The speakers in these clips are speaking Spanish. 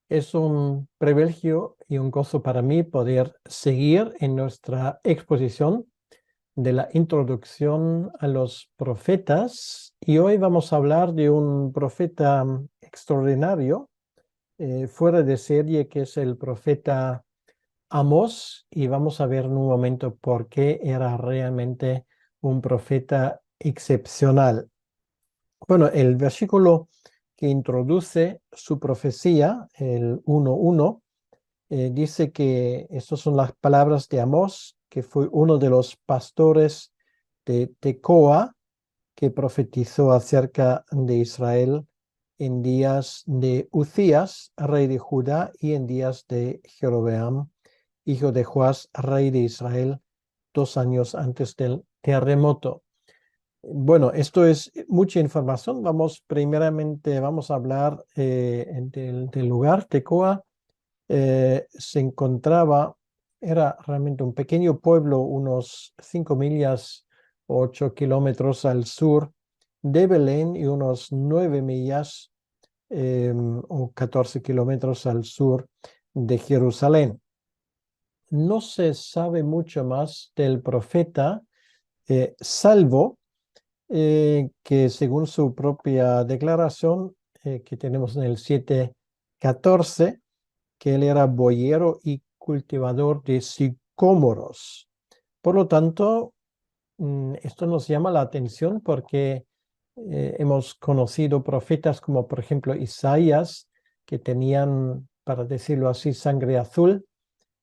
Es un privilegio y un gozo para mí poder seguir en nuestra exposición de la introducción a los profetas. Y hoy vamos a hablar de un profeta extraordinario, fuera de serie, que es el profeta Amós. Y vamos a ver en un momento por qué era realmente un profeta excepcional. Bueno, el versículo que introduce su profecía, el 1:1, dice que estas son las palabras de Amós, que fue uno de los pastores de Tecoa, que profetizó acerca de Israel en días de Uzías, rey de Judá, y en días de Jeroboam, hijo de Joás, rey de Israel, 2 años antes del terremoto. Bueno, esto es mucha información. Primeramente vamos a hablar del lugar. Tecoa se encontraba, era realmente un pequeño pueblo, unos 5 millas, 8 kilómetros al sur de Belén y unos 9 millas o 14 kilómetros al sur de Jerusalén. No se sabe mucho más del profeta, salvo que según su propia declaración, que tenemos en el 7:14, que él era boyero y cultivador de sicómoros. Por lo tanto, esto nos llama la atención porque hemos conocido profetas como por ejemplo Isaías, que tenían, para decirlo así, sangre azul,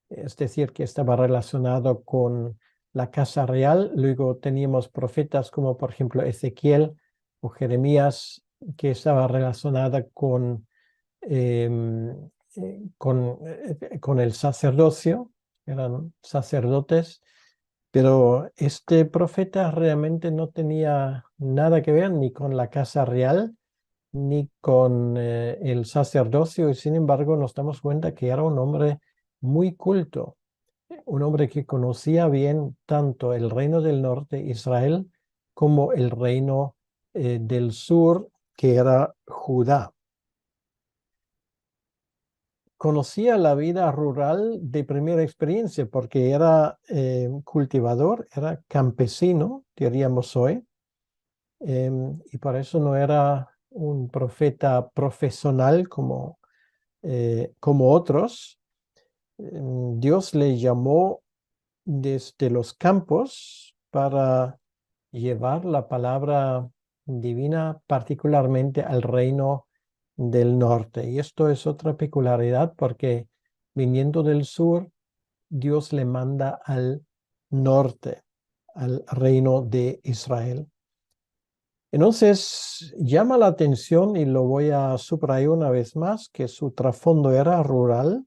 es decir, que estaba relacionado con la casa real. Luego teníamos profetas como por ejemplo Ezequiel o Jeremías, que estaba relacionada con el sacerdocio, eran sacerdotes, pero este profeta realmente no tenía nada que ver ni con la casa real ni con el sacerdocio, y sin embargo nos damos cuenta que era un hombre muy culto, un hombre que conocía bien tanto el reino del norte, Israel, como el reino del sur, que era Judá. Conocía la vida rural de primera experiencia porque era cultivador, era campesino, diríamos hoy, y por eso no era un profeta profesional como otros. Dios le llamó desde los campos para llevar la palabra divina particularmente al reino del norte. Y esto es otra peculiaridad porque viniendo del sur, Dios le manda al norte, al reino de Israel. Entonces, llama la atención, y lo voy a subrayar una vez más, que su trasfondo era rural.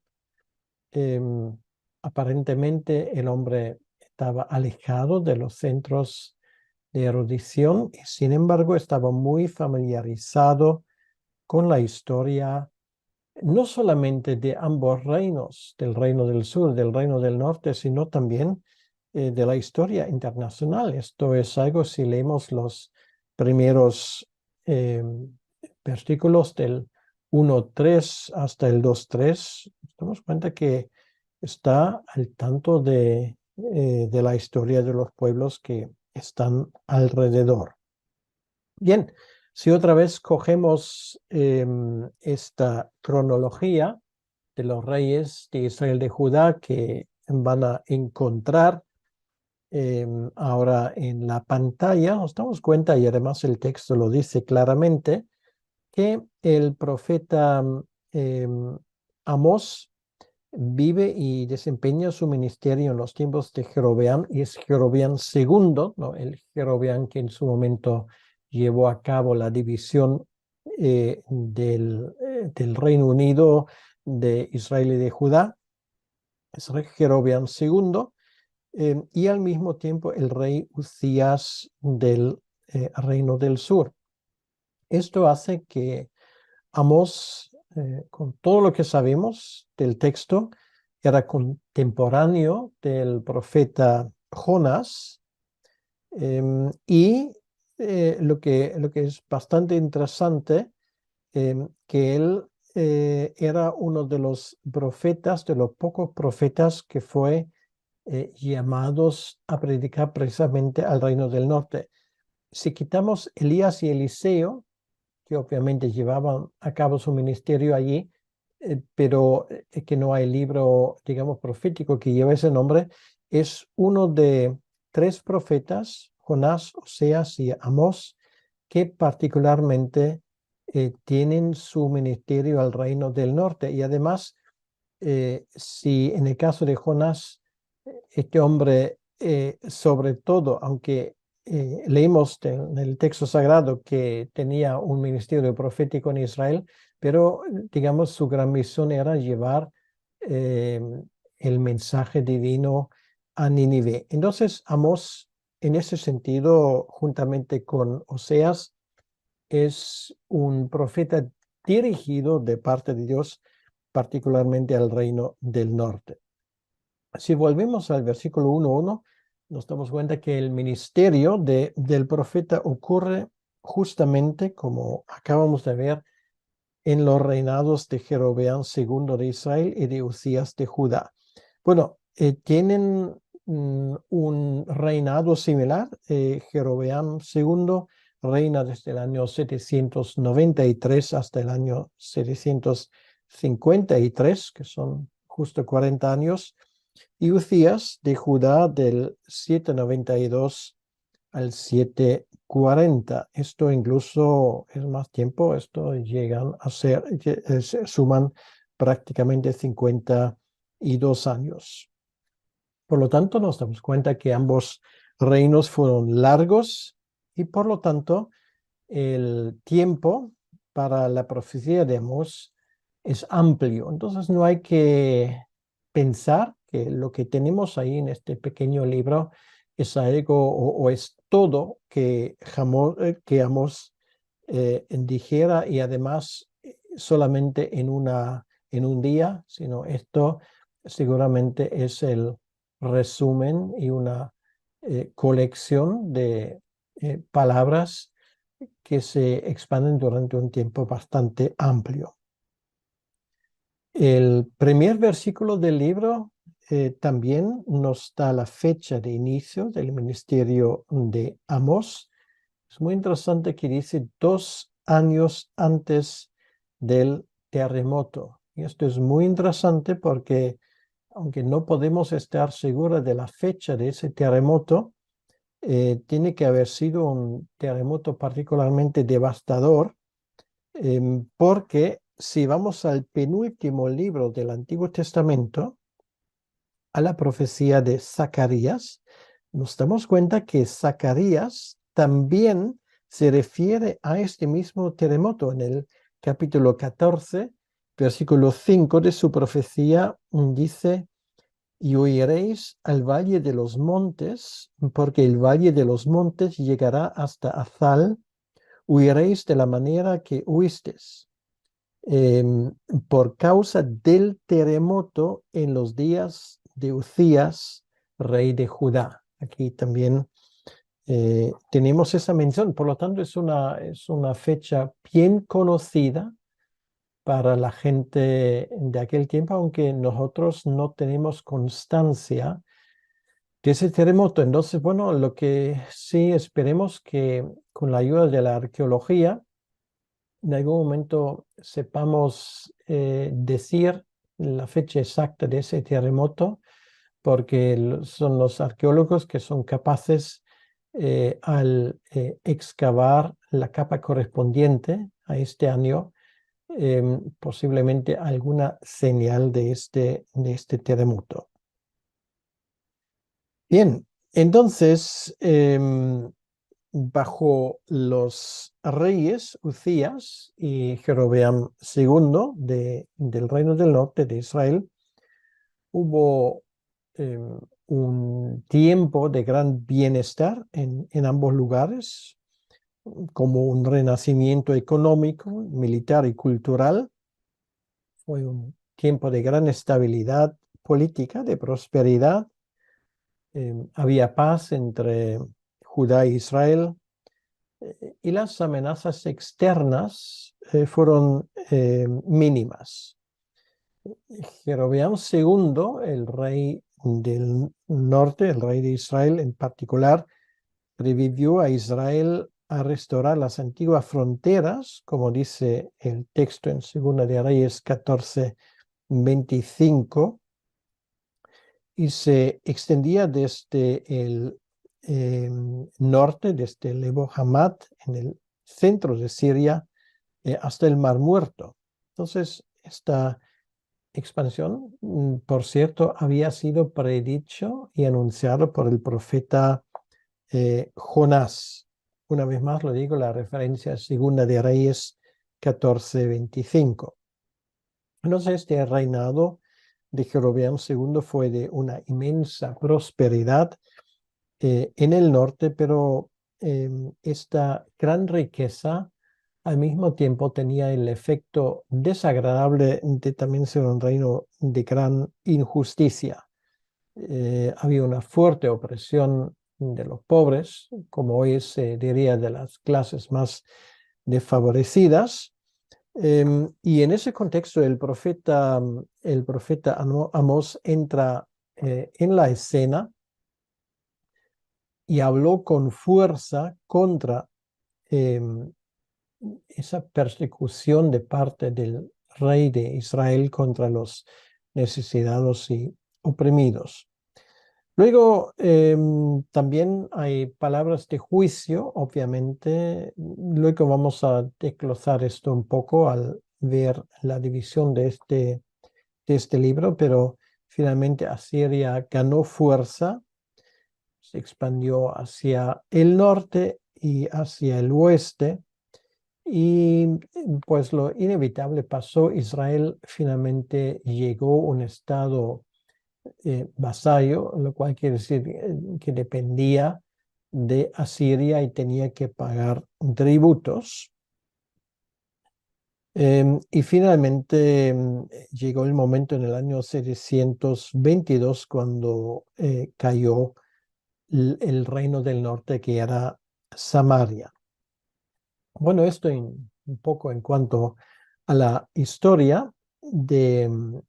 Aparentemente el hombre estaba alejado de los centros de erudición y sin embargo estaba muy familiarizado con la historia, no solamente de ambos reinos, del reino del sur, del reino del norte, sino también de la historia internacional. Esto es algo, si leemos los primeros eh, versículos del 1:3 hasta el 2:3, nos damos cuenta que está al tanto de la historia de los pueblos que están alrededor. Bien, si otra vez cogemos esta cronología de los reyes de Israel, de Judá, que van a encontrar ahora en la pantalla, nos damos cuenta, y además el texto lo dice claramente, que el profeta Amós vive y desempeña su ministerio en los tiempos de Jeroboam, y es Jeroboam segundo, ¿no? El Jeroboam que en su momento llevó a cabo la división del Reino Unido, de Israel y de Judá. Es Jeroboam segundo, y al mismo tiempo el rey Uzías del Reino del Sur. Esto hace que Amós con todo lo que sabemos del texto, era contemporáneo del profeta Jonás. Y lo que es bastante interesante, que él era uno de los profetas, de los pocos profetas que fue llamados a predicar precisamente al reino del norte. Si quitamos Elías y Eliseo, que obviamente llevaban a cabo su ministerio allí, pero que no hay libro, digamos, profético que lleve ese nombre, es uno de tres profetas, Jonás, Oseas y Amós, que particularmente tienen su ministerio al reino del norte. Y además, si en el caso de Jonás, este hombre, sobre todo, aunque leímos en el texto sagrado que tenía un ministerio profético en Israel, pero digamos su gran misión era llevar eh, el mensaje divino a Nínive. Entonces, Amós, en ese sentido, juntamente con Oseas, es un profeta dirigido de parte de Dios, particularmente al reino del norte. Si volvemos al versículo 1:1, nos damos cuenta que el ministerio del profeta ocurre justamente como acabamos de ver en los reinados de Jeroboam II de Israel y de Uzías de Judá. Bueno, tienen un reinado similar. Jeroboam II reina desde el año 793 hasta el año 753, que son justo 40 años, y Uzías de Judá del 792 al 740. Esto incluso es más tiempo, esto llegan a ser, se suman prácticamente 52 años. Por lo tanto, nos damos cuenta que ambos reinos fueron largos y por lo tanto el tiempo para la profecía de Amós es amplio. Entonces no hay que pensar que lo que tenemos ahí en este pequeño libro es algo o es todo que Amós dijera y además solamente en un día, sino esto seguramente es el resumen y una colección de palabras que se expanden durante un tiempo bastante amplio. El primer versículo del libro también nos da la fecha de inicio del ministerio de Amós. Es muy interesante que dice 2 años antes del terremoto. Y esto es muy interesante porque, aunque no podemos estar seguros de la fecha de ese terremoto, tiene que haber sido un terremoto particularmente devastador, porque si vamos al penúltimo libro del Antiguo Testamento, a la profecía de Zacarías, nos damos cuenta que Zacarías también se refiere a este mismo terremoto. En el capítulo 14, versículo 5 de su profecía, dice: y huiréis al valle de los montes, porque el valle de los montes llegará hasta Azal, huiréis de la manera que huisteis, por causa del terremoto en los días de Uzías, rey de Judá. Aquí también tenemos esa mención, por lo tanto es una fecha bien conocida para la gente de aquel tiempo, aunque nosotros no tenemos constancia de ese terremoto. Entonces, bueno, lo que sí esperemos que con la ayuda de la arqueología, en algún momento sepamos decir la fecha exacta de ese terremoto, porque son los arqueólogos que son capaces, al excavar la capa correspondiente a este año, posiblemente alguna señal de este terremoto. Bien, entonces, bajo los reyes Uzías y Jeroboam II del reino del norte de Israel, hubo un tiempo de gran bienestar en ambos lugares, como un renacimiento económico, militar y cultural. Fue un tiempo de gran estabilidad política, de prosperidad. Había paz entre Judá e Israel, y las amenazas externas fueron mínimas. Jeroboam II, el rey del norte, el rey de Israel en particular, revivió a Israel a restaurar las antiguas fronteras, como dice el texto en Segunda de Reyes 14:25, y se extendía desde el norte, desde Lebo Hamat, en el centro de Siria, hasta el Mar Muerto. Entonces, esta expansión, por cierto, había sido predicho y anunciado por el profeta Jonás. Una vez más lo digo, la referencia a Segunda de Reyes 14:25. Entonces, este reinado de Jeroboam II fue de una inmensa prosperidad en el norte, pero esta gran riqueza al mismo tiempo tenía el efecto desagradable de también ser un reino de gran injusticia. Había una fuerte opresión de los pobres, como hoy se diría de las clases más desfavorecidas. Y en ese contexto el profeta Amós entra en la escena y habló con fuerza contra em, esa persecución de parte del rey de Israel contra los necesitados y oprimidos. Luego, también hay palabras de juicio, obviamente. Luego vamos a desglosar esto un poco al ver la división de este libro, pero finalmente Asiria ganó fuerza, se expandió hacia el norte y hacia el oeste, y pues lo inevitable pasó. Israel finalmente llegó a un estado vasallo, lo cual quiere decir que dependía de Asiria y tenía que pagar tributos. Y finalmente llegó el momento en el año 722 cuando cayó el reino del norte, que era Samaria. Bueno, esto un poco en cuanto a la historia de,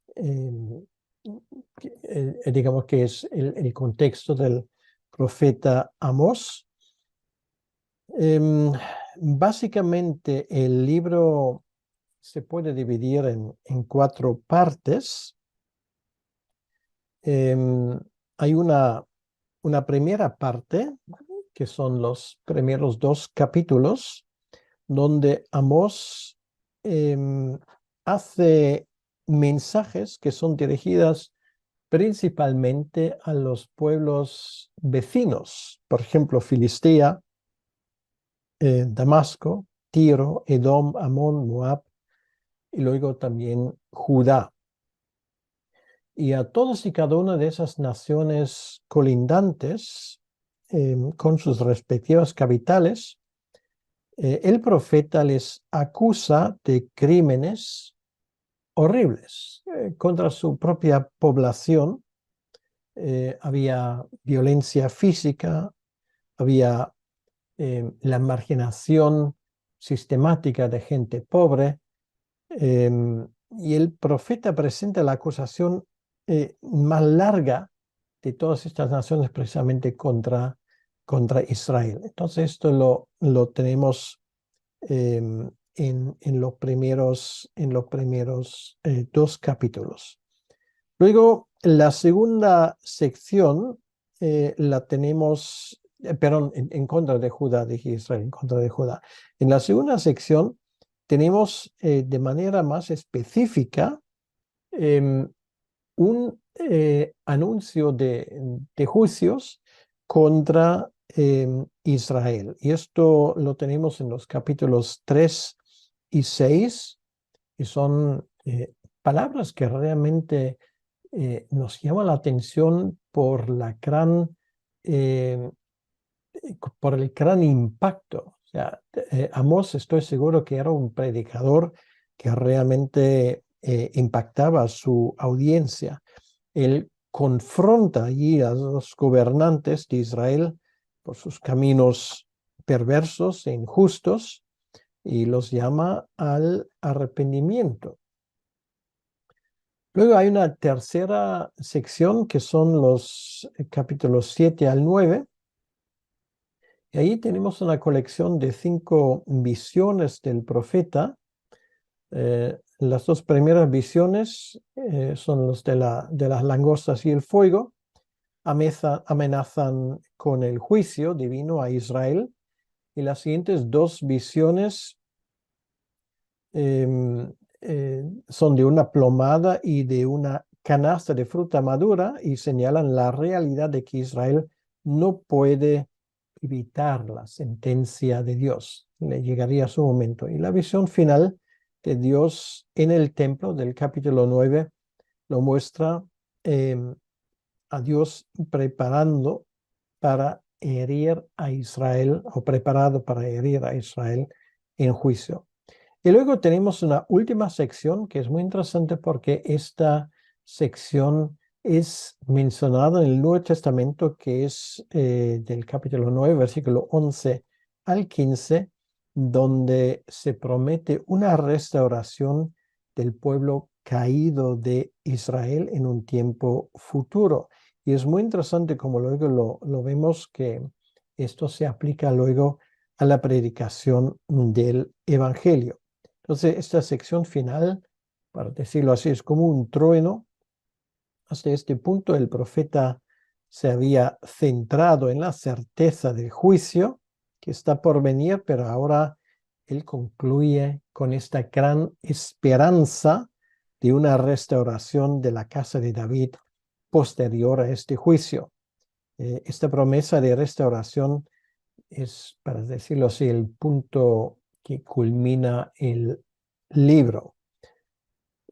digamos que es el contexto del profeta Amós. Básicamente el libro se puede dividir en 4 partes. Hay una primera parte, que son los primeros 2 capítulos, donde Amós hace mensajes que son dirigidas principalmente a los pueblos vecinos, por ejemplo, Filistea, Damasco, Tiro, Edom, Amón, Moab, y luego también Judá. Y a todas y cada una de esas naciones colindantes, con sus respectivas capitales, el profeta les acusa de crímenes horribles contra su propia población. Había violencia física, había la marginación sistemática de gente pobre, y el profeta presenta la acusación más larga de todas estas naciones precisamente contra Israel. Entonces esto lo tenemos en los primeros 2 capítulos. Luego, la segunda sección la tenemos, perdón, en contra de Judá, dije Israel, en contra de Judá. En la segunda sección tenemos de manera más específica un anuncio de juicios contra Israel. Y esto lo tenemos en los capítulos 3 y 6, y son palabras que realmente nos llaman la atención eh, por el gran impacto. O sea, Amós, estoy seguro que era un predicador que realmente impactaba a su audiencia. Él confronta allí a los gobernantes de Israel por sus caminos perversos e injustos y los llama al arrepentimiento. Luego hay una tercera sección que son los capítulos 7 al 9. Y ahí tenemos una colección de 5 visiones del profeta. Las 2 primeras visiones son los de las langostas y el fuego. Amenazan con el juicio divino a Israel. Y las siguientes 2 visiones son de una plomada y de una canasta de fruta madura y señalan la realidad de que Israel no puede evitar la sentencia de Dios. Le llegaría su momento. Y la visión final de Dios en el templo del capítulo 9 lo muestra a Dios preparando para herir a Israel o preparado para herir a Israel en juicio. Y luego tenemos una última sección que es muy interesante porque esta sección es mencionada en el Nuevo Testamento, que es del capítulo 9, versículo 11 al 15, donde se promete una restauración del pueblo caído de Israel en un tiempo futuro. Y es muy interesante como luego lo vemos que esto se aplica luego a la predicación del Evangelio. Entonces, esta sección final, para decirlo así, es como un trueno. Hasta este punto el profeta se había centrado en la certeza del juicio que está por venir, pero ahora él concluye con esta gran esperanza de una restauración de la casa de David posterior a este juicio. Esta promesa de restauración es, para decirlo así, el punto que culmina el libro.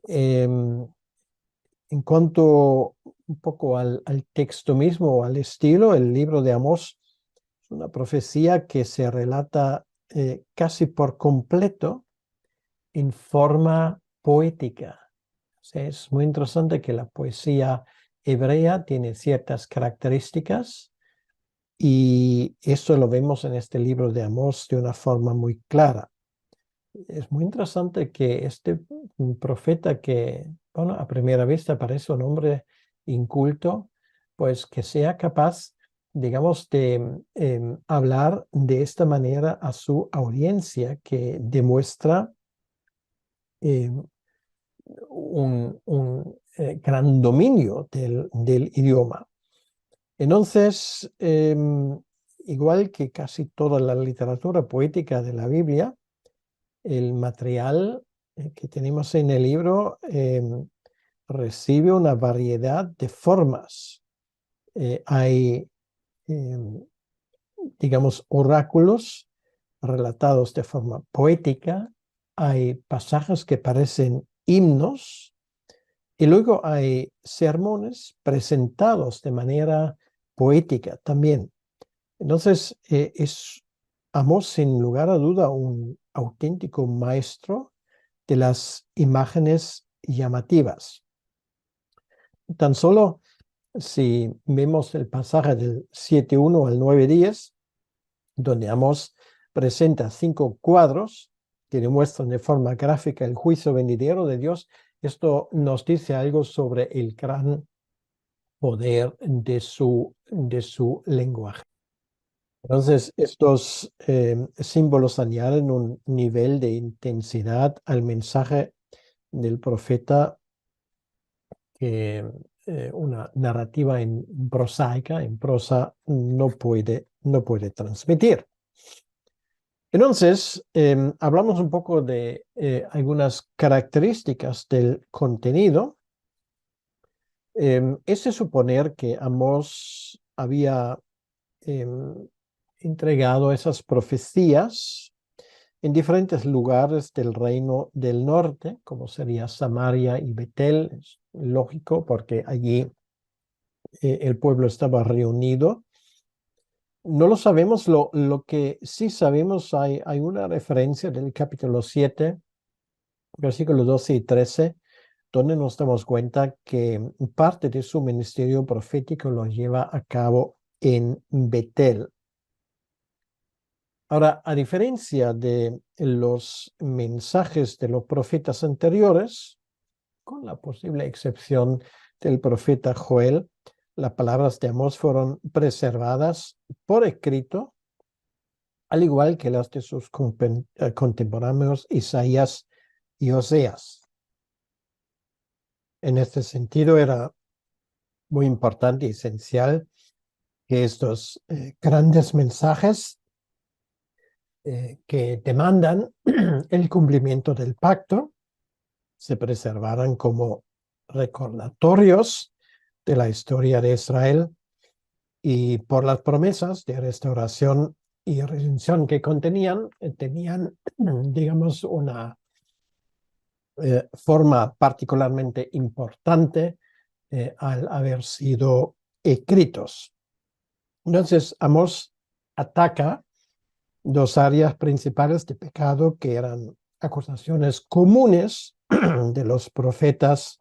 En cuanto un poco al texto mismo, al estilo, el libro de Amós es una profecía que se relata casi por completo en forma poética. O sea, es muy interesante que la poesía hebrea tiene ciertas características y esto lo vemos en este libro de Amós de una forma muy clara. Es muy interesante que este profeta que, bueno, a primera vista parece un hombre inculto, pues que sea capaz, digamos, de hablar de esta manera a su audiencia, que demuestra un gran dominio del idioma. Entonces, igual que casi toda la literatura poética de la Biblia, el material que tenemos en el libro recibe una variedad de formas. Hay, digamos, oráculos relatados de forma poética, hay pasajes que parecen himnos y luego hay sermones presentados de manera poética también. Entonces, es Amós, sin lugar a duda, un auténtico maestro de las imágenes llamativas. Tan solo si vemos el pasaje del 7:1 al 9:10, donde Amós presenta 5 cuadros que demuestran de forma gráfica el juicio venidero de Dios, esto nos dice algo sobre el gran poder de su lenguaje. Entonces, estos símbolos añaden un nivel de intensidad al mensaje del profeta que una narrativa prosaica, en prosa, no puede transmitir. Entonces, hablamos un poco de algunas características del contenido. Es de suponer que Amós había entregado esas profecías en diferentes lugares del reino del norte, como sería Samaria y Betel. Es lógico porque allí el pueblo estaba reunido. No lo sabemos, lo que sí sabemos, hay una referencia del capítulo 7, versículos 12 y 13, donde nos damos cuenta que parte de su ministerio profético lo lleva a cabo en Betel. Ahora, a diferencia de los mensajes de los profetas anteriores, con la posible excepción del profeta Joel, las palabras de Amós fueron preservadas por escrito, al igual que las de sus contemporáneos Isaías y Oseas. En este sentido, era muy importante y esencial que estos grandes mensajes que demandan el cumplimiento del pacto se preservaran como recordatorios de la historia de Israel y por las promesas de restauración y redención que contenían, tenían, digamos, una forma particularmente importante al haber sido escritos. Entonces, Amós ataca dos áreas principales de pecado que eran acusaciones comunes de los profetas,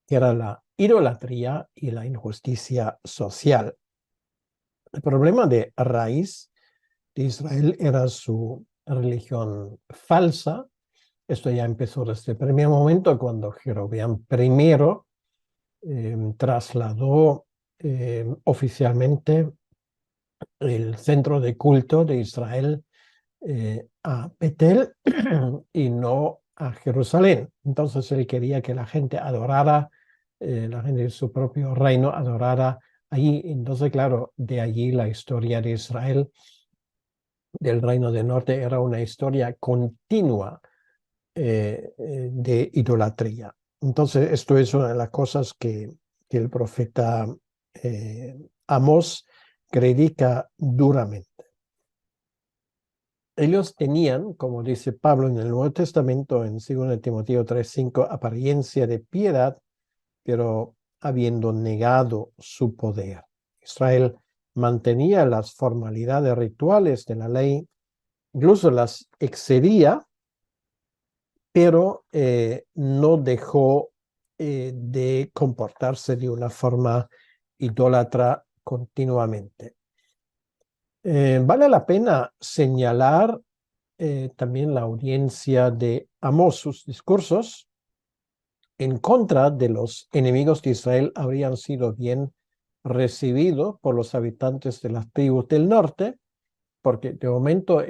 que era la idolatría y la injusticia social. El problema de raíz de Israel era su religión falsa. Esto ya empezó desde el primer momento cuando Jeroboam I trasladó oficialmente el centro de culto de Israel a Betel y no a Jerusalén. Entonces él quería que la gente adorara, la gente de su propio reino adorara allí. Entonces, claro, de allí la historia de Israel, del reino del norte, era una historia continua de idolatría. Entonces, esto es una de las cosas que el profeta Amós predica duramente. Ellos tenían, como dice Pablo en el Nuevo Testamento, en 2 Timoteo 3:5, apariencia de piedad, pero habiendo negado su poder. Israel mantenía las formalidades rituales de la ley, incluso las excedía, pero no dejó de comportarse de una forma idólatra continuamente. Vale la pena señalar también la audiencia de Amós. Sus discursos en contra de los enemigos de Israel habrían sido bien recibidos por los habitantes de las tribus del norte, porque de momento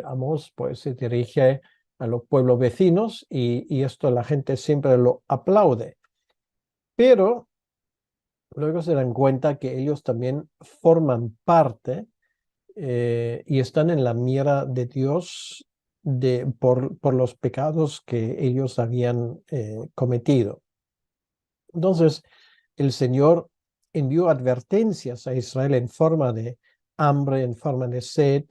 Amós pues se dirige a los pueblos vecinos y esto la gente siempre lo aplaude. Pero luego se dan cuenta que ellos también forman parte y están en la mira de Dios por los pecados que ellos habían cometido. Entonces, el Señor envió advertencias a Israel en forma de hambre, en forma de sed,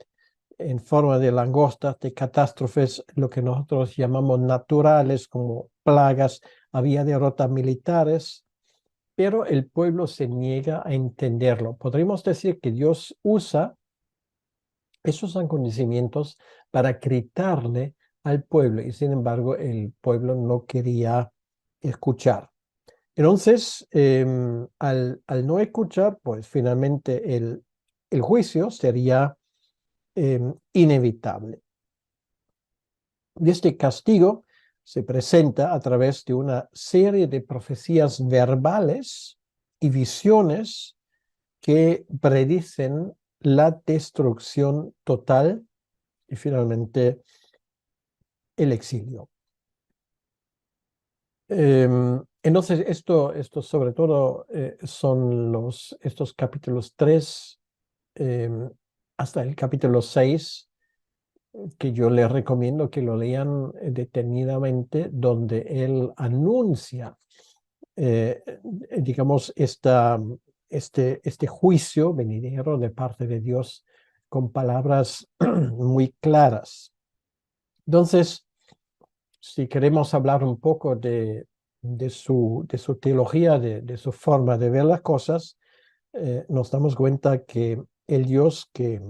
en forma de langostas, de catástrofes, lo que nosotros llamamos naturales, como plagas, había derrotas militares, pero el pueblo se niega a entenderlo. Podríamos decir que Dios usa esos acontecimientos para gritarle al pueblo y sin embargo el pueblo no quería escuchar. Entonces, al no escuchar, pues finalmente el juicio sería inevitable. Y este castigo se presenta a través de una serie de profecías verbales y visiones que predicen la destrucción total y finalmente el exilio. Entonces, esto sobre todo son estos capítulos 3 hasta el capítulo 6, que yo les recomiendo que lo lean detenidamente, donde él anuncia, digamos, este juicio venidero de parte de Dios con palabras muy claras. Entonces, si queremos hablar un poco de su teología, de su forma de ver las cosas, nos damos cuenta que el Dios que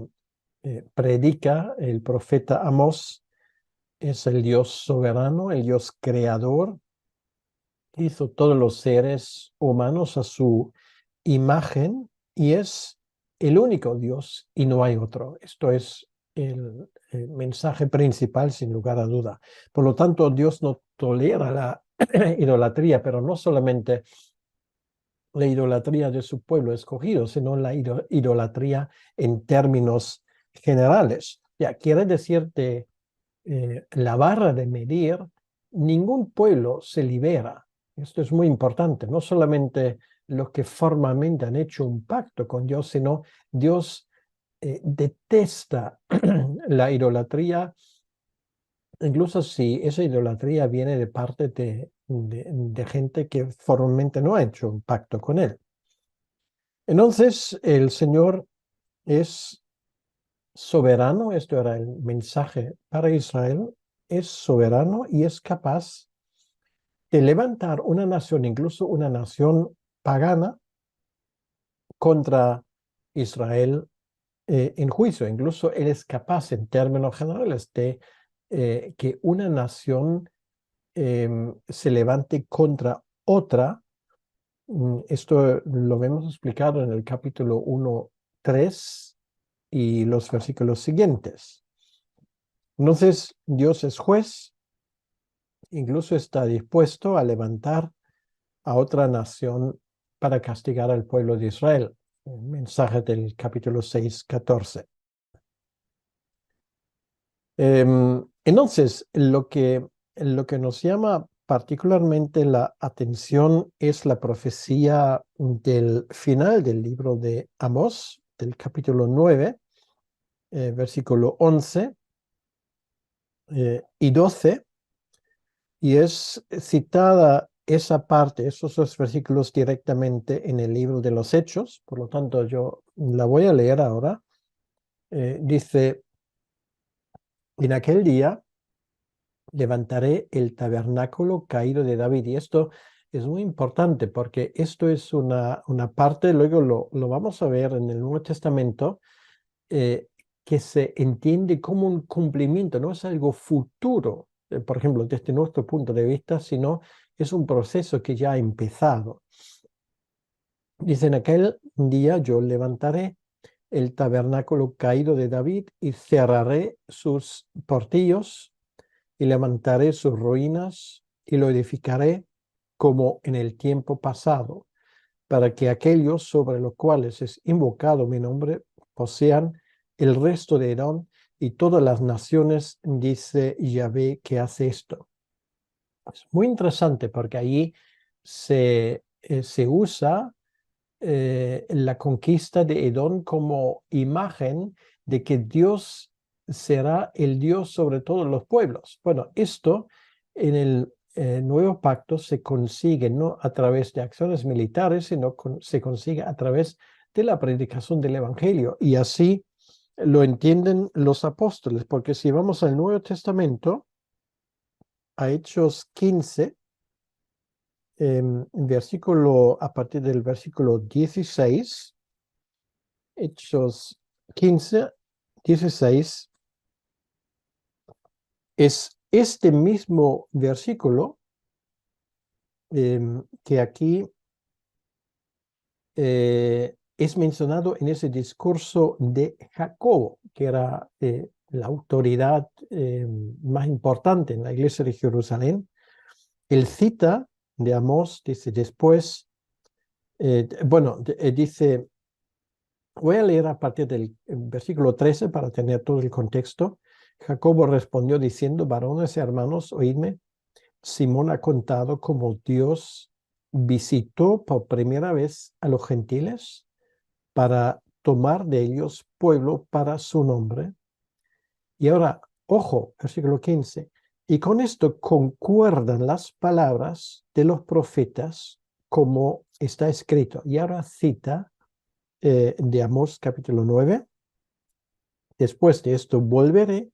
predica el profeta Amós es el Dios soberano, el Dios creador. Hizo todos los seres humanos a su imagen y es el único Dios y no hay otro. Esto es el mensaje principal, sin lugar a duda. Por lo tanto, Dios no tolera la idolatría, pero no solamente la idolatría de su pueblo escogido, sino la idolatría en términos generales. Ya quiere decir que la barra de medir, ningún pueblo se libera. Esto es muy importante, no solamente los que formalmente han hecho un pacto con Dios, sino Dios detesta la idolatría, incluso si esa idolatría viene de parte de gente que formalmente no ha hecho un pacto con Él. Entonces, el Señor es soberano, esto era el mensaje para Israel, es soberano y es capaz de levantar una nación, incluso una nación pagana, contra Israel en juicio. Incluso él es capaz, en términos generales, de que una nación se levante contra otra. Esto lo vemos explicado en el capítulo 1:3 y los versículos siguientes. Entonces, Dios es juez, incluso está dispuesto a levantar a otra nación para castigar al pueblo de Israel. El mensaje del capítulo 6:14. Entonces, lo que nos llama particularmente la atención es la profecía del final del libro de Amós, del capítulo 9, versículo 11 y 12, y es citada esa parte, esos dos versículos directamente en el libro de los Hechos, por lo tanto yo la voy a leer ahora. Dice, en aquel día levantaré el tabernáculo caído de David. Y esto es muy importante porque esto es una parte, luego lo vamos a ver en el Nuevo Testamento, eh, que se entiende como un cumplimiento, no es algo futuro, por ejemplo, desde nuestro punto de vista, sino es un proceso que ya ha empezado. Dice, en aquel día yo levantaré el tabernáculo caído de David y cerraré sus portillos y levantaré sus ruinas y lo edificaré como en el tiempo pasado, para que aquellos sobre los cuales es invocado mi nombre posean el resto de Edom y todas las naciones, dice Yahvé, que hace esto. Es muy interesante porque allí se usa la conquista de Edom como imagen de que Dios será el Dios sobre todos los pueblos. Bueno, esto en el nuevo pacto se consigue no a través de acciones militares, sino se consigue a través de la predicación del Evangelio. Y así lo entienden los apóstoles, porque si vamos al Nuevo Testamento, a Hechos 15, a partir del versículo 16, Hechos 15:16, es este mismo versículo que aquí es mencionado en ese discurso de Jacobo, que era la autoridad más importante en la iglesia de Jerusalén. Él cita de Amós, dice después, dice, voy a leer a partir del versículo 13 para tener todo el contexto. Jacobo respondió diciendo, varones y hermanos, oídme, Simón ha contado cómo Dios visitó por primera vez a los gentiles para tomar de ellos pueblo para su nombre. Y ahora, ojo, versículo 15, y con esto concuerdan las palabras de los profetas como está escrito. Y ahora cita de Amós capítulo 9. Después de esto volveré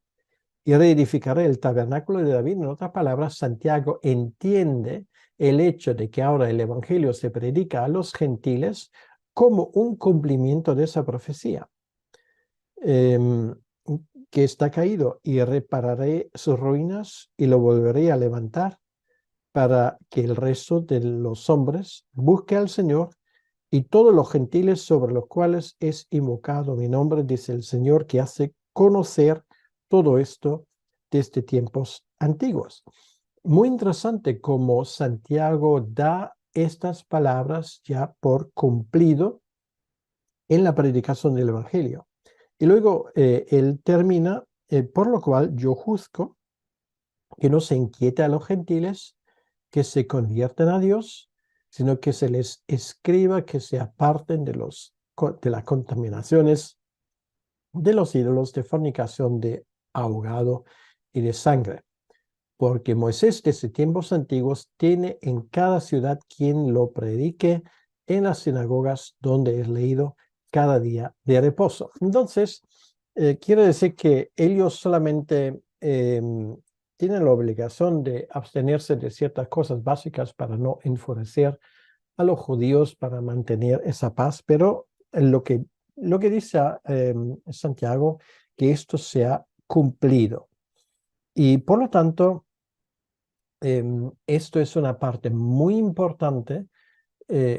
y reedificaré el tabernáculo de David. En otras palabras, Santiago entiende el hecho de que ahora el evangelio se predica a los gentiles como un cumplimiento de esa profecía. que está caído, y repararé sus ruinas y lo volveré a levantar, para que el resto de los hombres busque al Señor y todos los gentiles sobre los cuales es invocado mi nombre, dice el Señor, que hace conocer todo esto desde tiempos antiguos. Muy interesante cómo Santiago da estas palabras ya por cumplido en la predicación del Evangelio. Y luego él termina, por lo cual yo juzgo que no se inquiete a los gentiles que se convierten a Dios, sino que se les escriba que se aparten de las contaminaciones de los ídolos, de fornicación, de ahogado y de sangre. Porque Moisés desde tiempos antiguos tiene en cada ciudad quien lo predique en las sinagogas donde es leído cada día de reposo. Entonces, quiere decir que ellos solamente tienen la obligación de abstenerse de ciertas cosas básicas para no enfurecer a los judíos, para mantener esa paz, pero lo que dice Santiago, que esto se ha cumplido. Y por lo tanto, esto es una parte muy importante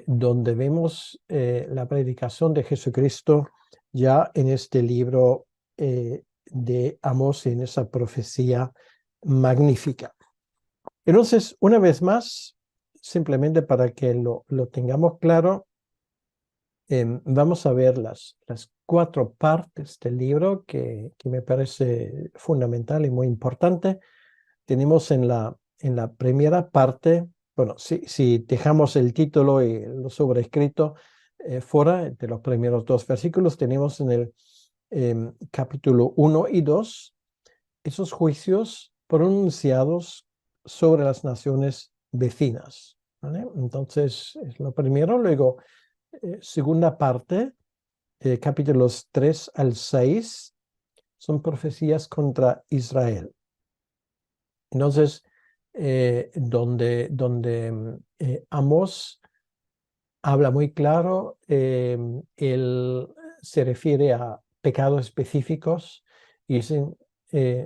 donde vemos la predicación de Jesucristo ya en este libro de Amós, en esa profecía magnífica. Entonces, una vez más, simplemente para que lo tengamos claro, vamos a ver las 4 partes del libro que me parece fundamental y muy importante. Tenemos en la primera parte, bueno, si dejamos el título y lo sobrescrito fuera de los primeros 2 versículos, tenemos en el capítulo 1 y 2 esos juicios pronunciados sobre las naciones vecinas, ¿vale? Entonces, es lo primero. Luego, segunda parte, capítulos 3 al 6, son profecías contra Israel. Entonces, donde Amós habla muy claro, él se refiere a pecados específicos y dice,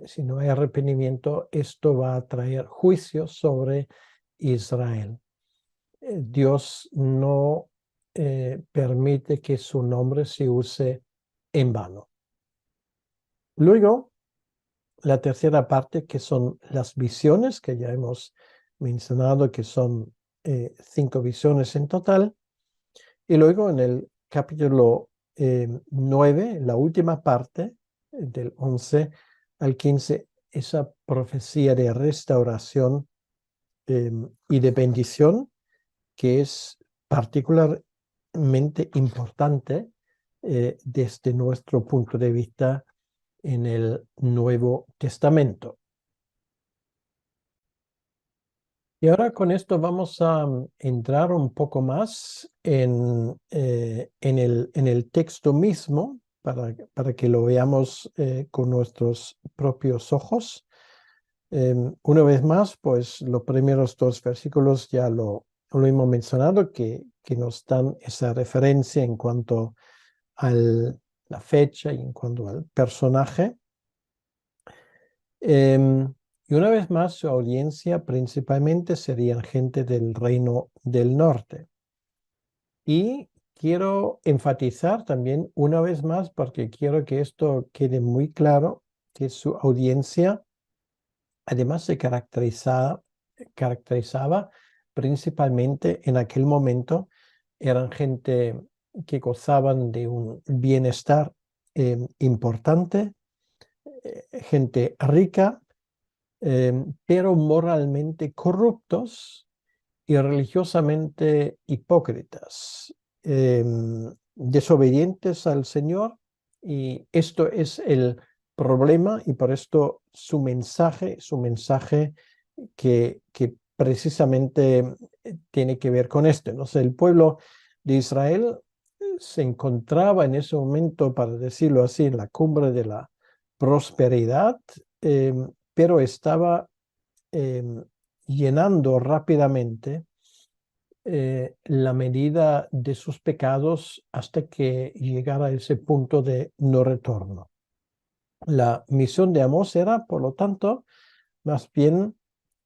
si no hay arrepentimiento, esto va a traer juicio sobre Israel. Dios no permite que su nombre se use en vano. Luego, la tercera parte, que son las visiones, que ya hemos mencionado, que son 5 visiones en total. Y luego en el capítulo 9, la última parte, del 11 al 15, esa profecía de restauración y de bendición, que es particularmente importante desde nuestro punto de vista en el Nuevo Testamento. Y ahora con esto vamos a entrar un poco más en el texto mismo para que lo veamos con nuestros propios ojos. Una vez más, pues los primeros 2 versículos ya lo hemos mencionado, que nos dan esa referencia en cuanto a la fecha y en cuanto al personaje. Y una vez más, su audiencia principalmente serían gente del reino del norte. Y quiero enfatizar también una vez más, porque quiero que esto quede muy claro, que su audiencia además se caracterizaba principalmente en aquel momento, eran gente que gozaban de un bienestar importante, gente rica, pero moralmente corruptos y religiosamente hipócritas, desobedientes al Señor, y esto es el problema, y por esto su mensaje que precisamente tiene que ver con esto. Entonces, el pueblo de Israel se encontraba en ese momento, para decirlo así, en la cumbre de la prosperidad, pero estaba llenando rápidamente la medida de sus pecados hasta que llegara a ese punto de no retorno. La misión de Amós era, por lo tanto, más bien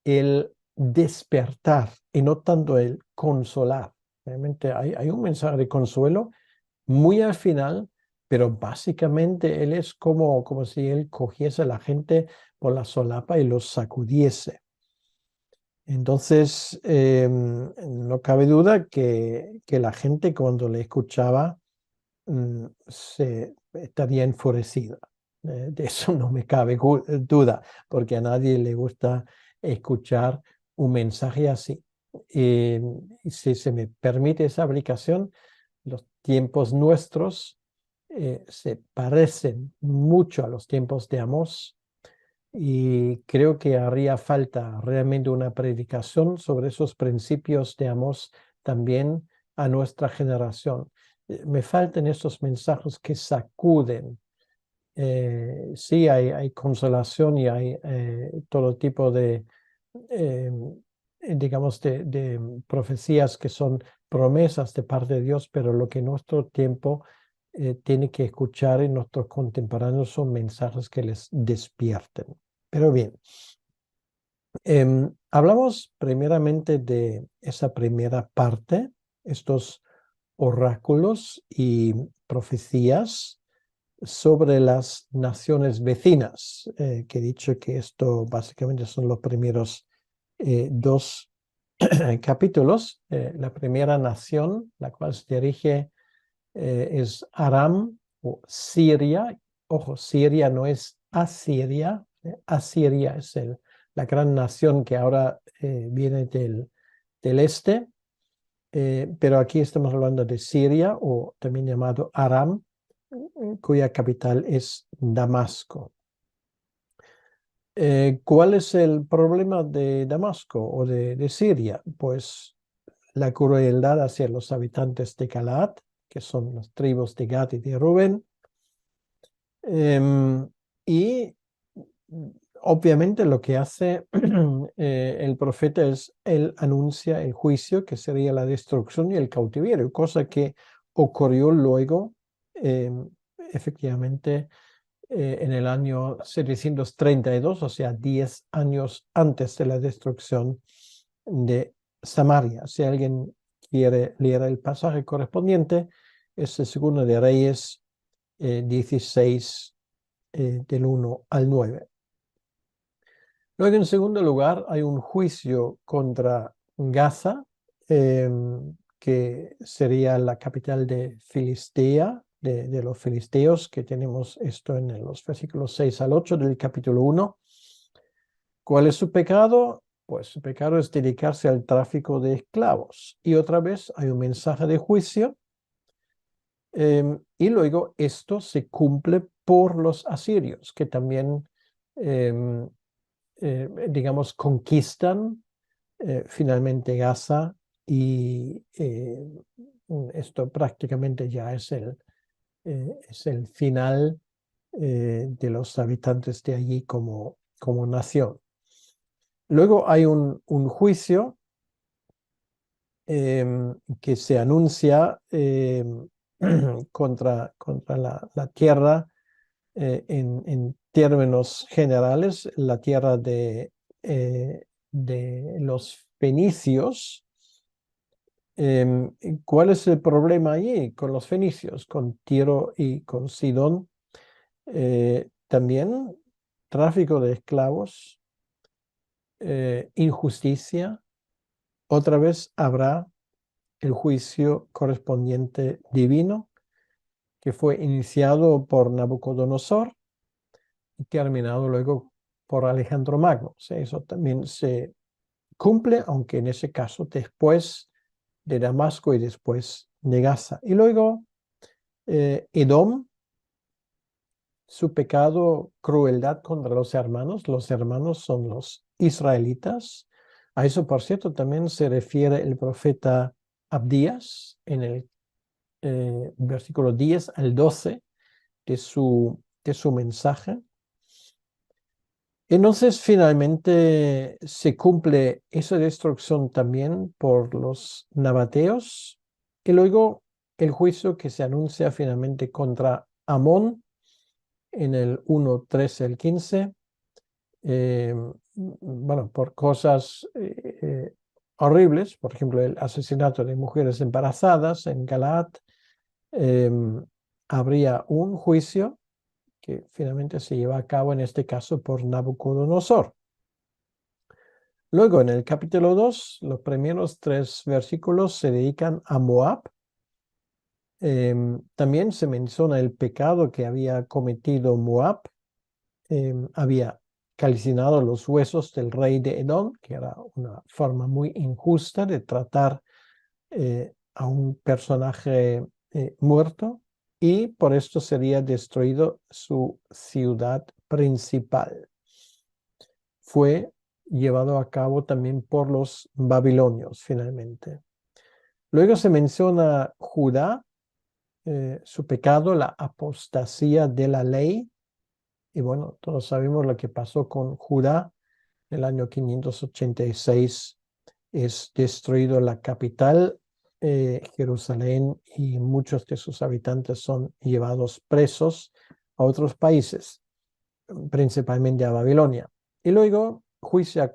el despertar y no tanto el consolar. Realmente hay un mensaje de consuelo muy al final, pero básicamente él es como si él cogiese a la gente por la solapa y los sacudiese. Entonces, no cabe duda que la gente cuando le escuchaba se estaría enfurecida. De eso no me cabe duda, porque a nadie le gusta escuchar un mensaje así. Y si se me permite esa aplicación, los tiempos nuestros se parecen mucho a los tiempos de Amós y creo que haría falta realmente una predicación sobre esos principios de Amós también a nuestra generación. Me faltan estos mensajes que sacuden. Sí, hay consolación y hay todo tipo de, eh, digamos, de profecías que son promesas de parte de Dios, pero lo que nuestro tiempo tiene que escuchar en nuestros contemporáneos son mensajes que les despierten. Pero bien, hablamos primeramente de esa primera parte, estos oráculos y profecías sobre las naciones vecinas, que he dicho que esto básicamente son los primeros dos capítulos. La primera nación, la cual se dirige, es Aram o Siria. Ojo, Siria no es Asiria. Asiria es la gran nación que ahora viene del este. Pero aquí estamos hablando de Siria o también llamado Aram, cuya capital es Damasco. ¿Cuál es el problema de Damasco o de Siria? Pues la crueldad hacia los habitantes de Galaad, que son las tribus de Gad y de Rubén. Y obviamente lo que hace el profeta es, él anuncia el juicio, que sería la destrucción y el cautiverio, cosa que ocurrió luego, efectivamente, en el año 732, o sea, 10 años antes de la destrucción de Samaria. Si alguien quiere leer el pasaje correspondiente, es el segundo de Reyes 16, del 1 al 9. Luego, en segundo lugar, hay un juicio contra Gaza, que sería la capital de Filistea, de los filisteos, que tenemos esto en los versículos 6 al 8 del capítulo 1. ¿Cuál es su pecado? Pues su pecado es dedicarse al tráfico de esclavos. Y otra vez hay un mensaje de juicio. Y luego esto se cumple por los asirios, que también, digamos, conquistan finalmente Gaza y esto prácticamente ya es el final de los habitantes de allí como nación. Luego hay un juicio que se anuncia contra la tierra en términos generales, la tierra de los fenicios. ¿Cuál es el problema allí con los fenicios, con Tiro y con Sidón? También tráfico de esclavos, injusticia. Otra vez habrá el juicio correspondiente divino que fue iniciado por Nabucodonosor y terminado luego por Alejandro Magno. O sea, eso también se cumple, aunque en ese caso después de Damasco y después de Gaza. Y luego Edom, su pecado, crueldad contra los hermanos son los israelitas. A eso, por cierto, también se refiere el profeta Abdías en el versículo 10 al 12 de su mensaje. Entonces, finalmente se cumple esa destrucción también por los nabateos y luego el juicio que se anuncia finalmente contra Amón, en el 1:13 al 15, bueno, por cosas horribles, por ejemplo, el asesinato de mujeres embarazadas en Galaad. Habría un juicio que finalmente se lleva a cabo en este caso por Nabucodonosor. Luego, en el capítulo 2, los primeros 3 versículos se dedican a Moab. También se menciona el pecado que había cometido Moab. Había calcinado los huesos del rey de Edom, que era una forma muy injusta de tratar a un personaje muerto, y por esto sería destruido su ciudad principal. Fue llevado a cabo también por los babilonios finalmente. Luego se menciona Judá, su pecado, la apostasía de la ley. Y bueno, todos sabemos lo que pasó con Judá. En el año 586 es destruido la capital, Jerusalén, y muchos de sus habitantes son llevados presos a otros países, principalmente a Babilonia. Y luego juicio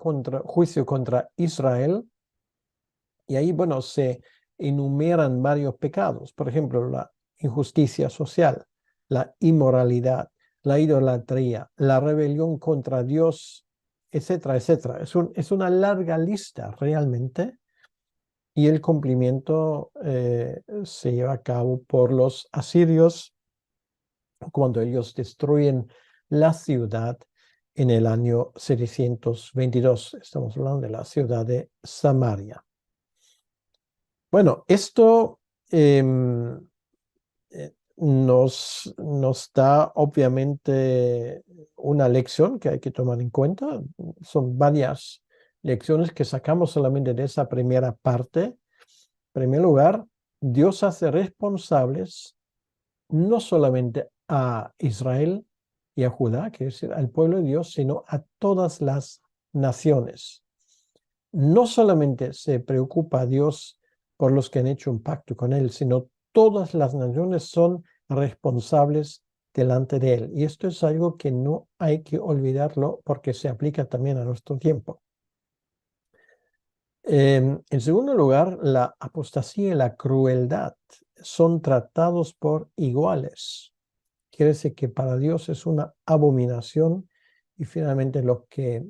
contra Israel, y ahí, bueno, se enumeran varios pecados. Por ejemplo, la injusticia social, la inmoralidad, la idolatría, la rebelión contra Dios, etcétera, etcétera. Es una larga lista realmente, y el cumplimiento se lleva a cabo por los asirios cuando ellos destruyen la ciudad en el año 722. Estamos hablando de la ciudad de Samaria. Bueno, esto nos da obviamente una lección que hay que tomar en cuenta. Son varias lecciones que sacamos solamente de esa primera parte. En primer lugar, Dios hace responsables no solamente a Israel y a Judá, que es decir, al pueblo de Dios, sino a todas las naciones. No solamente se preocupa a Dios por los que han hecho un pacto con Él, sino todas las naciones son responsables delante de Él. Y esto es algo que no hay que olvidarlo, porque se aplica también a nuestro tiempo. En segundo lugar, la apostasía y la crueldad son tratados por iguales. Quiere decir que para Dios es una abominación, y finalmente los que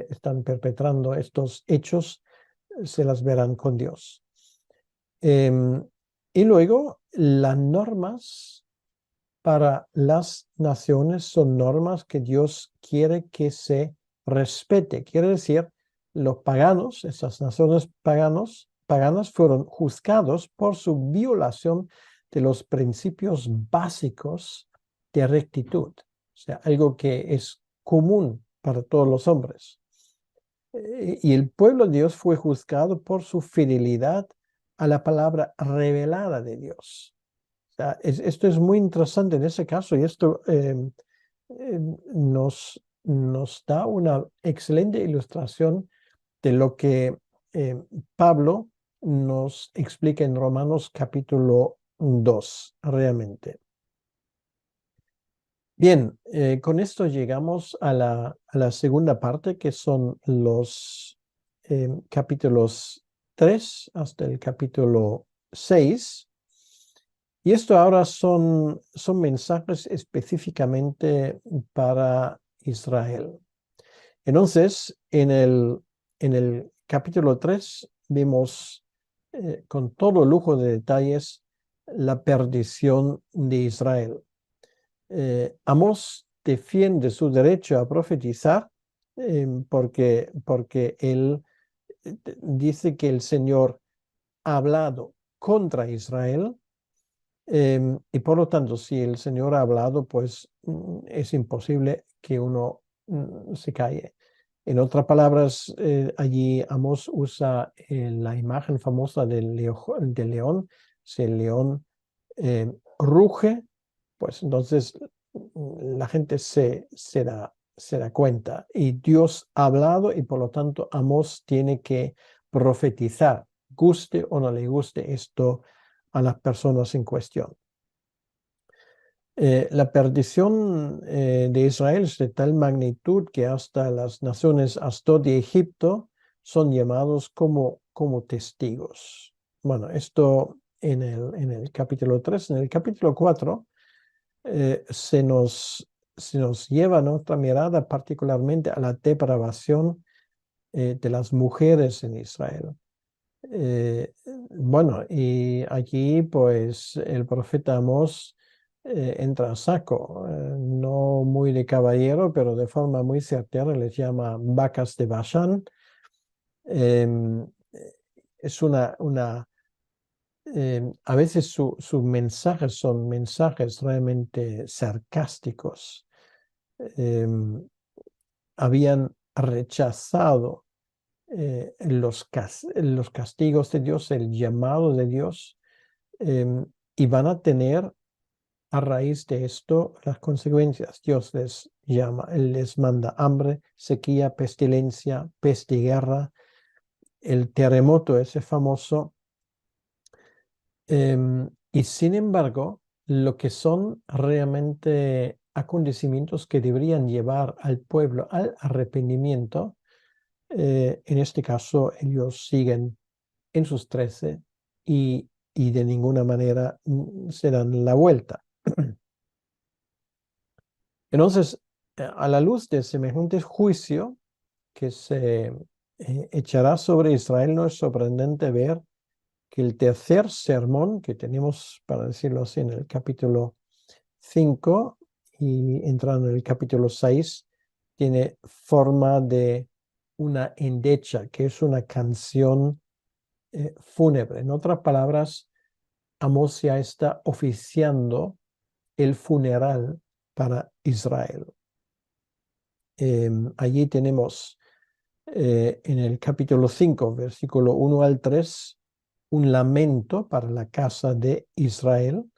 están perpetrando estos hechos se las verán con Dios. Y luego, las normas para las naciones son normas que Dios quiere que se respete. Quiere decir, los paganos, esas naciones paganas, fueron juzgados por su violación de los principios básicos de rectitud. O sea, algo que es común para todos los hombres. Y el pueblo de Dios fue juzgado por su fidelidad a la palabra revelada de Dios. O sea, esto es muy interesante en ese caso, y esto nos da una excelente ilustración de lo que Pablo nos explica en Romanos capítulo 2, realmente. Bien, con esto llegamos a la segunda parte, que son los capítulos 3 hasta el capítulo 6. Y esto ahora son mensajes específicamente para Israel. Entonces, en el capítulo 3 vemos con todo lujo de detalles la perdición de Israel. Amós defiende su derecho a profetizar, porque él dice que el Señor ha hablado contra Israel, y por lo tanto, si el Señor ha hablado, pues es imposible que uno se calle. En otras palabras, allí Amós usa la imagen famosa del león. Si el león ruge, pues entonces la gente se da cuenta. Y Dios ha hablado, y por lo tanto Amós tiene que profetizar, guste o no le guste esto a las personas en cuestión. La perdición de Israel es de tal magnitud que hasta las naciones Asdod y Egipto son llamados como testigos. Bueno, esto en el capítulo 3. En el capítulo 4 se nos lleva nuestra mirada particularmente a la depravación de las mujeres en Israel. Bueno, y aquí pues el profeta Amós entra a saco, no muy de caballero, pero de forma muy certera les llama vacas de Basán. Em, es a veces sus mensajes son mensajes realmente sarcásticos. Em, Habían rechazado los castigos de Dios, el llamado de Dios, y van a tener a raíz de esto las consecuencias. Dios les llama, Él les manda hambre, sequía, pestilencia, peste y guerra, el terremoto ese famoso. Y sin embargo, lo que son realmente acontecimientos que deberían llevar al pueblo al arrepentimiento, en este caso ellos siguen en sus 13 y de ninguna manera se dan la vuelta. Entonces, a la luz de semejante juicio que se echará sobre Israel, no es sorprendente ver que el tercer sermón que tenemos, para decirlo así, en el capítulo 5 y entrando en el capítulo 6, tiene forma de una endecha, que es una canción fúnebre. En otras palabras, Amós ya está oficiando el funeral para Israel. Allí tenemos en el capítulo 5, versículo 1 al 3, un lamento para la casa de Israel.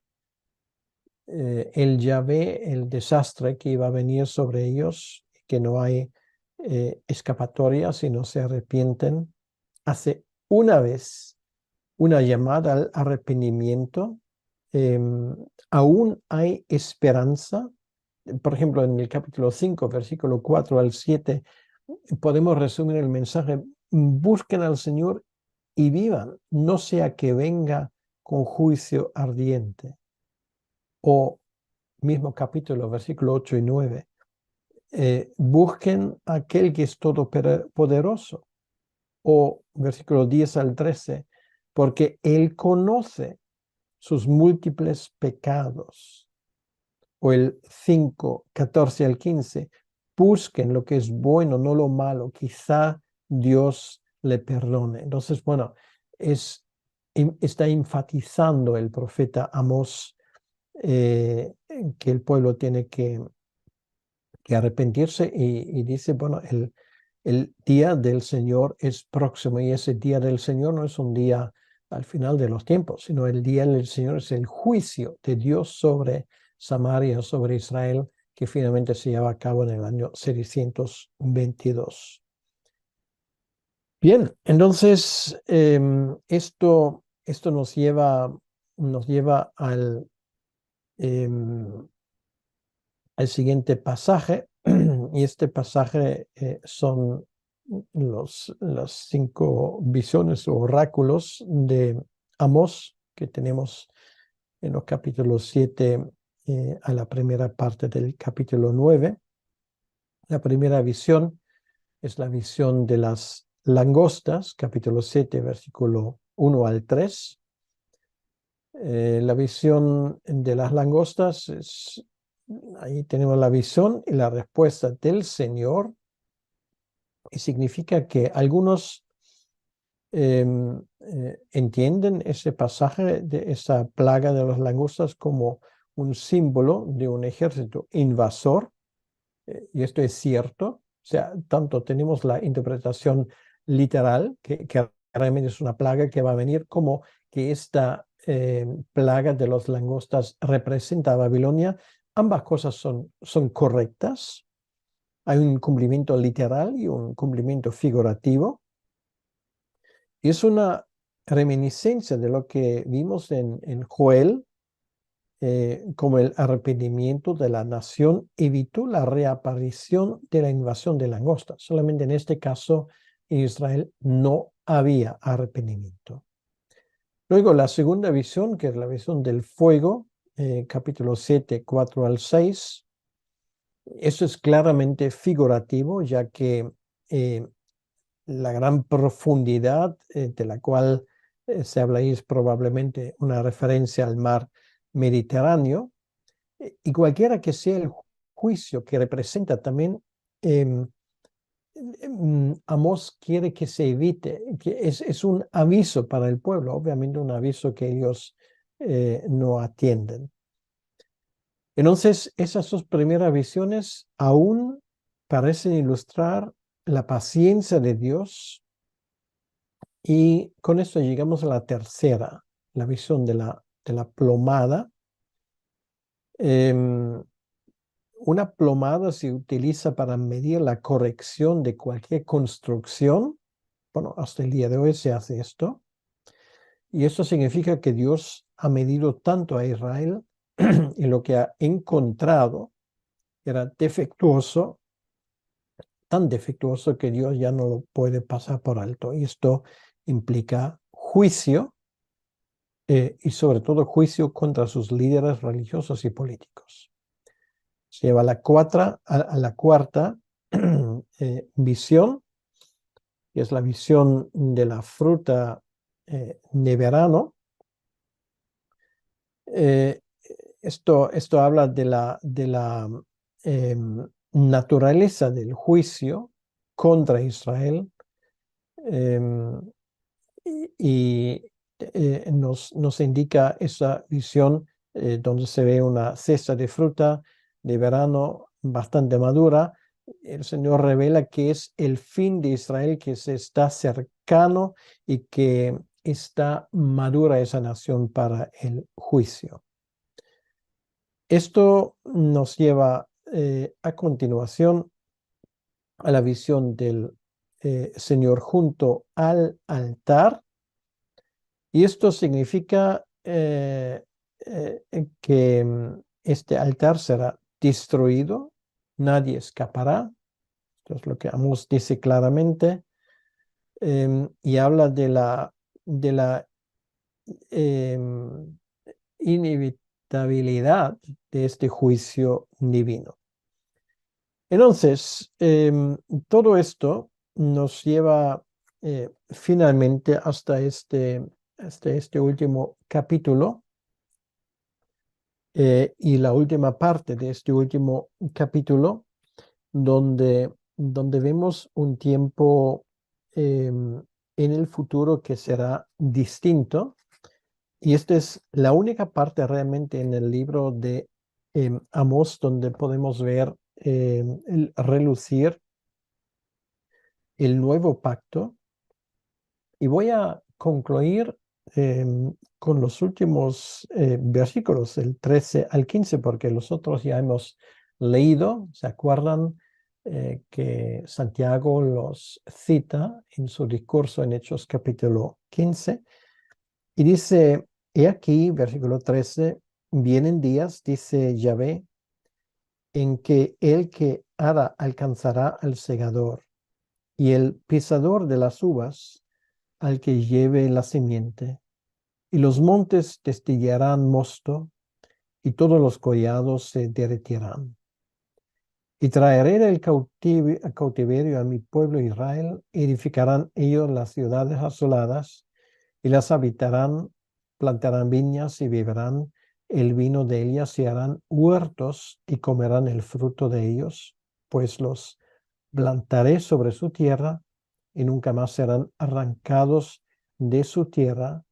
Él ya ve el desastre que iba a venir sobre ellos, que no hay escapatoria si no se arrepienten. Hace una vez una llamada al arrepentimiento. Aún hay esperanza. Por ejemplo, en el capítulo 5, versículo 4 al 7, podemos resumir el mensaje: busquen al Señor y vivan, no sea que venga con juicio ardiente. O mismo capítulo, versículo 8 y 9, busquen a aquel que es todopoderoso. O versículo 10 al 13, porque Él conoce sus múltiples pecados. O el 5, 14 al 15, busquen lo que es bueno, no lo malo, quizá Dios le perdone. Entonces, bueno, está enfatizando el profeta Amós que el pueblo tiene que arrepentirse y dice, bueno, el día del Señor es próximo y ese día del Señor no es un día al final de los tiempos, sino el día del Señor es el juicio de Dios sobre Samaria, sobre Israel, que finalmente se lleva a cabo en el año 622. Bien, entonces esto nos lleva em, al siguiente pasaje, y este pasaje son las 5 visiones o oráculos de Amós que tenemos en los capítulos 7 a la primera parte del capítulo 9. La primera visión es la visión de las langostas, capítulo 7, versículo 1 al 3. La visión de las langostas ahí tenemos la visión y la respuesta del Señor, y significa que algunos entienden ese pasaje de esa plaga de las langostas como un símbolo de un ejército invasor, y esto es cierto. O sea, tanto tenemos la interpretación literal, que realmente es una plaga que va a venir, como que esta plaga de las langostas representa a Babilonia. Ambas cosas son correctas. Hay un cumplimiento literal y un cumplimiento figurativo. Y es una reminiscencia de lo que vimos en Joel, como el arrepentimiento de la nación evitó la reaparición de la invasión de langosta. Solamente en este caso, en Israel no había arrepentimiento. Luego, la segunda visión, que es la visión del fuego, capítulo 7, 4 al 6. Eso es claramente figurativo, ya que la gran profundidad de la cual se habla ahí es probablemente una referencia al mar Mediterráneo. Y cualquiera que sea el juicio que representa también, Amós quiere que se evite, que es un aviso para el pueblo, obviamente un aviso que ellos no atienden. Entonces, esas dos primeras visiones aún parecen ilustrar la paciencia de Dios, y con esto llegamos a la tercera, la visión de la plomada. Una plomada se utiliza para medir la corrección de cualquier construcción. Bueno, hasta el día de hoy se hace esto. Y esto significa que Dios ha medido tanto a Israel y lo que ha encontrado era defectuoso, tan defectuoso que Dios ya no lo puede pasar por alto. Y esto implica juicio, y sobre todo juicio contra sus líderes religiosos y políticos. Se lleva a la cuarta visión, que es la visión de la fruta de verano. Eh, esto habla de la naturaleza del juicio contra Israel, y nos indica esa visión donde se ve una cesta de fruta de verano bastante madura. El Señor revela que es el fin de Israel, que se está cercano y que está madura esa nación para el juicio. Esto nos lleva a continuación a la visión del Señor junto al altar. Y esto significa que este altar será destruido, nadie escapará. Esto es lo que Amós dice claramente, y habla de la inevitabilidad de este juicio divino. Entonces, todo esto nos lleva finalmente hasta este último capítulo, y la última parte de este último capítulo, donde vemos un tiempo en el futuro que será distinto. Y esta es la única parte realmente en el libro de Amós donde podemos ver el relucir el nuevo pacto. Y voy a concluir con los últimos versículos, el 13 al 15, porque los otros ya hemos leído. ¿Se acuerdan que Santiago los cita en su discurso en Hechos capítulo 15? Y dice, he aquí, versículo 13, vienen días, dice Yahvé, en que el que ara alcanzará al segador, y el pisador de las uvas al que lleve la simiente, y los montes destillarán mosto, y todos los collados se derretirán. Y traeré del cautiverio a mi pueblo Israel, edificarán ellos las ciudades asoladas, y las habitarán, plantarán viñas y beberán el vino de ellas, y harán huertos y comerán el fruto de ellos, pues los plantaré sobre su tierra y nunca más serán arrancados de su tierra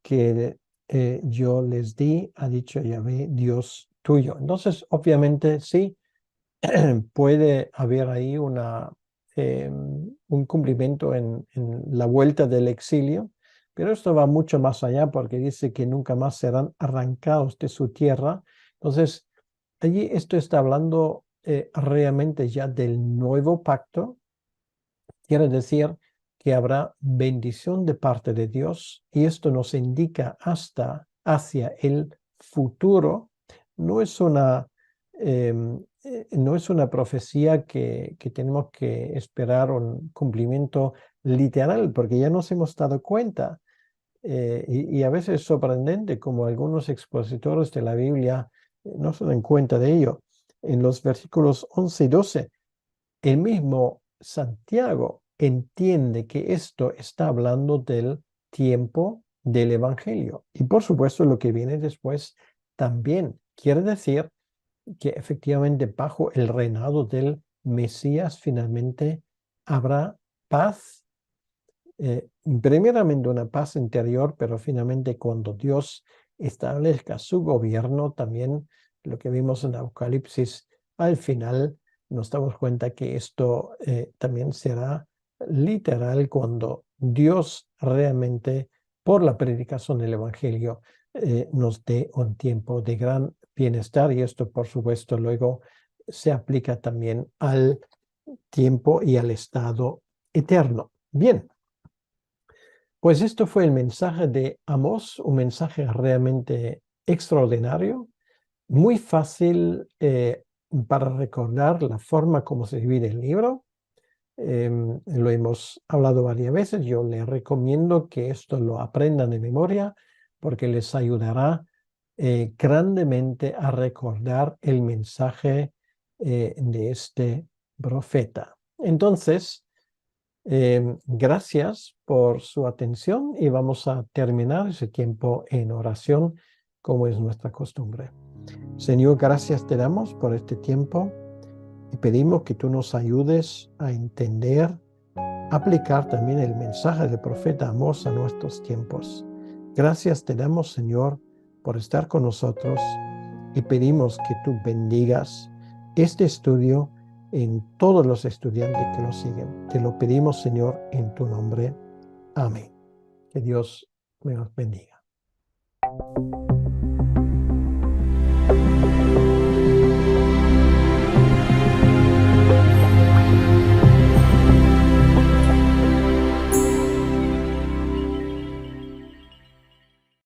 que yo les di, ha dicho Yahvé, Dios tuyo. Entonces, obviamente, sí, puede haber ahí un cumplimiento en la vuelta del exilio, pero esto va mucho más allá porque dice que nunca más serán arrancados de su tierra. Entonces, allí esto está hablando realmente ya del nuevo pacto. Quiere decir que habrá bendición de parte de Dios, y esto nos indica hasta hacia el futuro, no es una, no es una profecía que tenemos que esperar un cumplimiento literal, porque ya nos hemos dado cuenta. Y a veces es sorprendente como algunos expositores de la Biblia no se dan cuenta de ello. En los versículos 11 y 12, el mismo Santiago entiende que esto está hablando del tiempo del Evangelio. Y por supuesto lo que viene después también quiere decir que efectivamente bajo el reinado del Mesías finalmente habrá paz, primeramente una paz interior, pero finalmente cuando Dios establezca su gobierno, también lo que vimos en Apocalipsis, al final nos damos cuenta que esto también será literal cuando Dios realmente, por la predicación del Evangelio, nos dé un tiempo de gran bienestar, y esto por supuesto luego se aplica también al tiempo y al estado eterno. Bien. Pues esto fue el mensaje de Amós, un mensaje realmente extraordinario, muy fácil para recordar la forma como se divide el libro. Lo hemos hablado varias veces. Yo les recomiendo que esto lo aprendan de memoria porque les ayudará grandemente a recordar el mensaje de este profeta. Entonces, gracias por su atención y vamos a terminar ese tiempo en oración como es nuestra costumbre. Señor, gracias te damos por este tiempo y pedimos que tú nos ayudes a entender, aplicar también el mensaje del profeta Amós a nuestros tiempos. Gracias te damos, Señor, por estar con nosotros y pedimos que tú bendigas este estudio en todos los estudiantes que lo siguen. Te lo pedimos, Señor, en tu nombre. Amén. Que Dios me los bendiga.